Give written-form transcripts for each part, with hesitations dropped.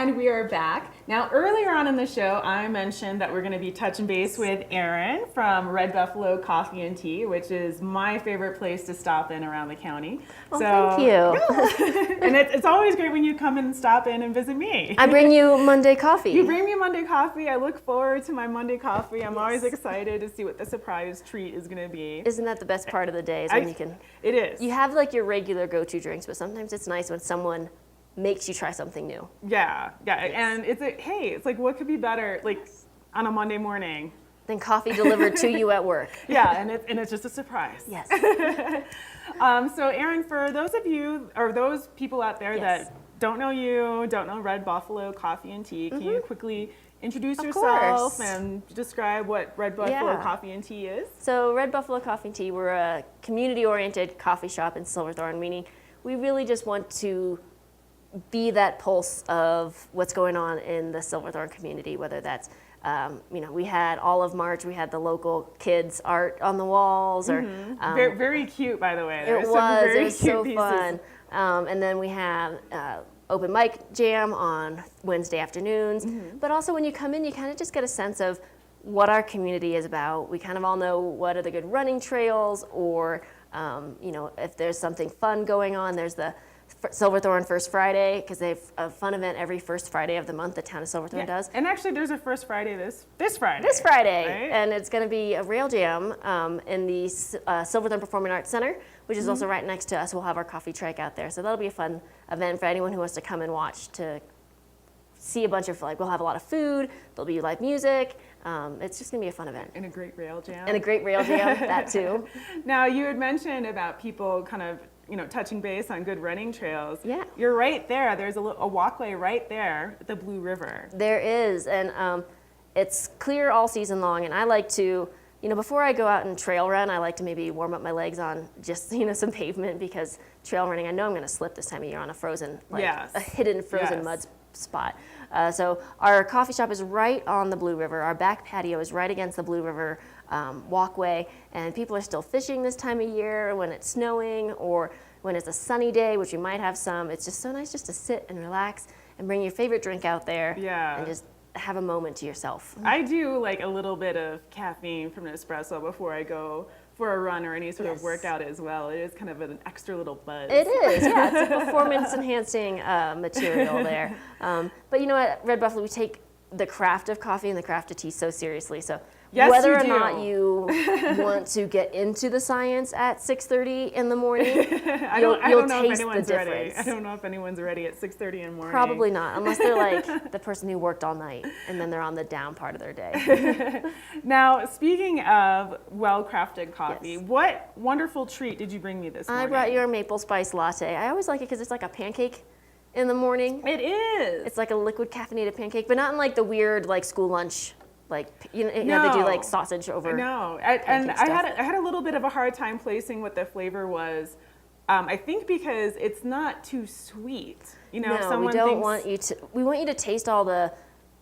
And we are back. Now, earlier on in the show, I mentioned that we're going to be touching base with Erin from Red Buffalo Coffee and Tea, which is my favorite place to stop in around the county. Well, thank you. And it's always great when you come and stop in and visit me. I bring you Monday coffee. You bring me Monday coffee. I look forward to my Monday coffee. I'm always excited to see what the surprise treat is going to be. Isn't that the best part of the day? Is when you can. It is. You have like your regular go-to drinks, but sometimes it's nice when someone makes you try something new. Yeah. And it's like, what could be better, like, on a Monday morning? Then coffee delivered to you at work. Yeah, and it's just a surprise. Yes. So Erin, for those of you, or those people out there that don't know you, don't know Red Buffalo Coffee and Tea, can you quickly introduce yourself and describe what Red Buffalo Coffee and Tea is? So Red Buffalo Coffee and Tea, we're a community-oriented coffee shop in Silverthorne, meaning we really just want to be that pulse of what's going on in the Silverthorne community, whether that's, we had all of March, we had the local kids art on the walls. Or Very, very cute, by the way. It was so fun. And then we have open mic jam on Wednesday afternoons. But also when you come in, you kind of just get a sense of what our community is about. We kind of all know what are the good running trails, or if there's something fun going on. There's the Silverthorne First Friday, because they have a fun event every first Friday of the month the town of Silverthorne does. And actually there's a First Friday this Friday. This Friday, right? And it's going to be a rail jam in the Silverthorne Performing Arts Center, which is also right next to us. We'll have our coffee trike out there, so that'll be a fun event for anyone who wants to come and watch, to see a bunch of, we'll have a lot of food, there'll be live music. It's just going to be a fun event. And a great rail jam. That too. Now, you had mentioned about people kind of, touching base on good running trails. Yeah. You're right there. There's a walkway right there at the Blue River. There is, and it's clear all season long, and I like to, before I go out and trail run, I like to maybe warm up my legs on just, some pavement, because trail running, I know I'm going to slip this time of year on a frozen, a hidden frozen mud spot. So our coffee shop is right on the Blue River. Our back patio is right against the Blue River walkway, and people are still fishing this time of year when it's snowing or when it's a sunny day, which we might have some. It's just so nice just to sit and relax and bring your favorite drink out there and just have a moment to yourself. I do like a little bit of caffeine from an espresso before I go for a run or any sort of workout as well. It is kind of an extra little buzz. It is, yeah. It's a performance-enhancing material there. But you know what, Red Buffalo, we take the craft of coffee and the craft of tea so seriously. So whether or not you want to get into the science at 6:30 in the morning, you'll taste the difference. I don't know if anyone's ready at 6:30 in the morning. Probably not, unless they're like the person who worked all night and then they're on the down part of their day. Now, speaking of well-crafted coffee, what wonderful treat did you bring me this morning? I brought you a maple spice latte. I always like it because it's like a pancake in the morning. It is. It's like a liquid caffeinated pancake, but not in like the weird like school lunch. Like you have to do like sausage over. No, and I had a little bit of a hard time placing what the flavor was. I think because it's not too sweet. No, we don't want you to. We want you to taste all the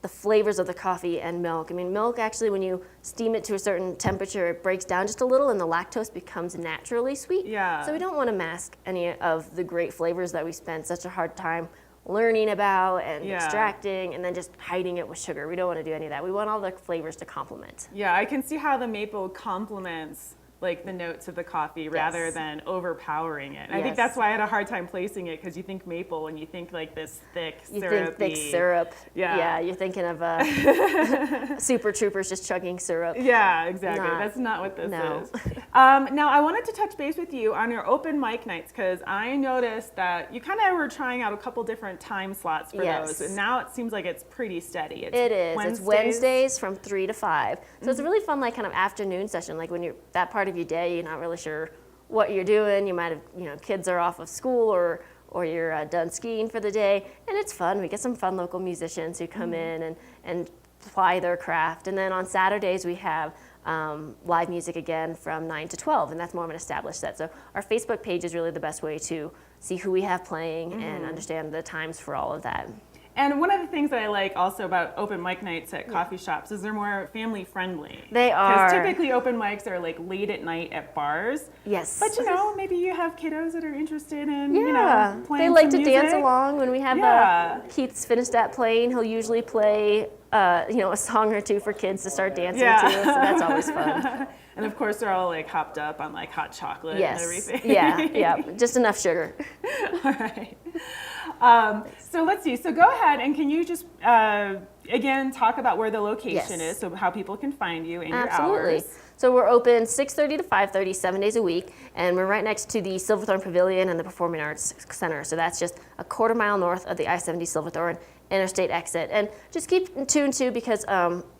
flavors of the coffee and milk. I mean, milk actually, when you steam it to a certain temperature, it breaks down just a little, and the lactose becomes naturally sweet. Yeah. So we don't want to mask any of the great flavors that we spent such a hard time learning about and extracting and then just hiding it with sugar. We don't want to do any of that. We want all the flavors to complement. Yeah, I can see how the maple complements like the notes of the coffee rather than overpowering it. I think that's why I had a hard time placing it, because you think maple and you think like this thick, you think thick syrup. Yeah, you're thinking of Super Troopers just chugging syrup. Yeah, exactly. That's not what this is. Now, I wanted to touch base with you on your open mic nights, because I noticed that you kind of were trying out a couple different time slots for those, and now it seems like it's pretty steady. It's Wednesdays from 3 to 5. So it's a really fun, like, kind of afternoon session, like when you're that part of your day, you're not really sure what you're doing. You might have, kids are off of school or you're done skiing for the day, and it's fun. We get some fun local musicians who come in and ply their craft. And then on Saturdays we have live music again from 9 to 12, and that's more of an established set. So our Facebook page is really the best way to see who we have playing and understand the times for all of that. And one of the things that I like also about open mic nights at coffee shops is they're more family friendly. They are. Because typically open mics are like late at night at bars. Yes. But maybe you have kiddos that are interested in, playing they like some to dance music. along when we have Keith's finished at playing. He'll usually play, a song or two for kids to start dancing to, so that's always fun. And of course, they're all like hopped up on like hot chocolate and everything. Yeah, just enough sugar. All right. So let's see. So go ahead and can you just again talk about where the location is, so how people can find you and your hours. So we're open 6:30 to 5:30, 7 days a week, and we're right next to the Silverthorne Pavilion and the Performing Arts Center. So that's just a quarter mile north of the I-70 Silverthorne interstate exit. And just keep tuned too, because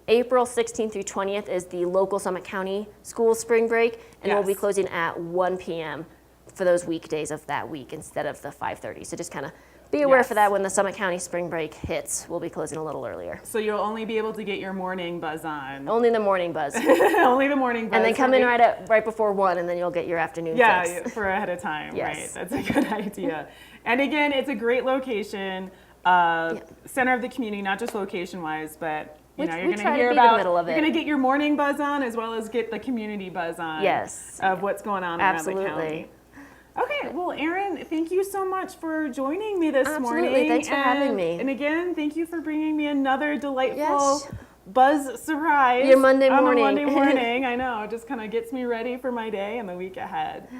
April 16th through 20th is the local Summit County school spring break, and we'll be closing at 1 p.m. for those weekdays of that week instead of the 5:30. So just kind of be aware for that when the Summit County spring break hits. We'll be closing a little earlier. So you'll only be able to get your morning buzz on. Only the morning buzz. Only the morning buzz. And then come in right before 1, and then you'll get your afternoon fix. For ahead of time. Yes. Right. That's a good idea. And again, it's a great location, center of the community, not just location-wise, but you're going to hear about. You're going to get your morning buzz on as well as get the community buzz on. Yes. Of what's going on around the county. Okay, well, Erin, thank you so much for joining me this morning. Absolutely, thanks for having me. And again, thank you for bringing me another delightful buzz surprise. Your Monday morning. On a Monday morning, I know, it just kind of gets me ready for my day and the week ahead.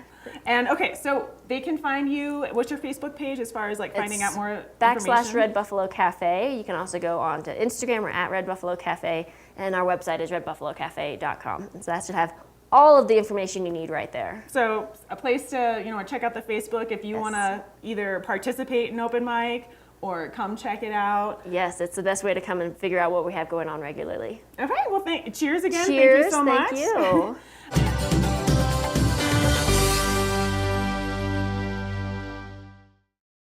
And okay, so they can find you, what's your Facebook page as far as like finding out more information? /Red Buffalo Cafe. You can also go on to Instagram or at Red Buffalo Cafe, and our website is redbuffalocafe.com. And so that should have all of the information you need right there. So a place to check out the Facebook if you want to either participate in open mic or come check it out. Yes, it's the best way to come and figure out what we have going on regularly. Okay, well, cheers again. Cheers, thank you so much. Thank you.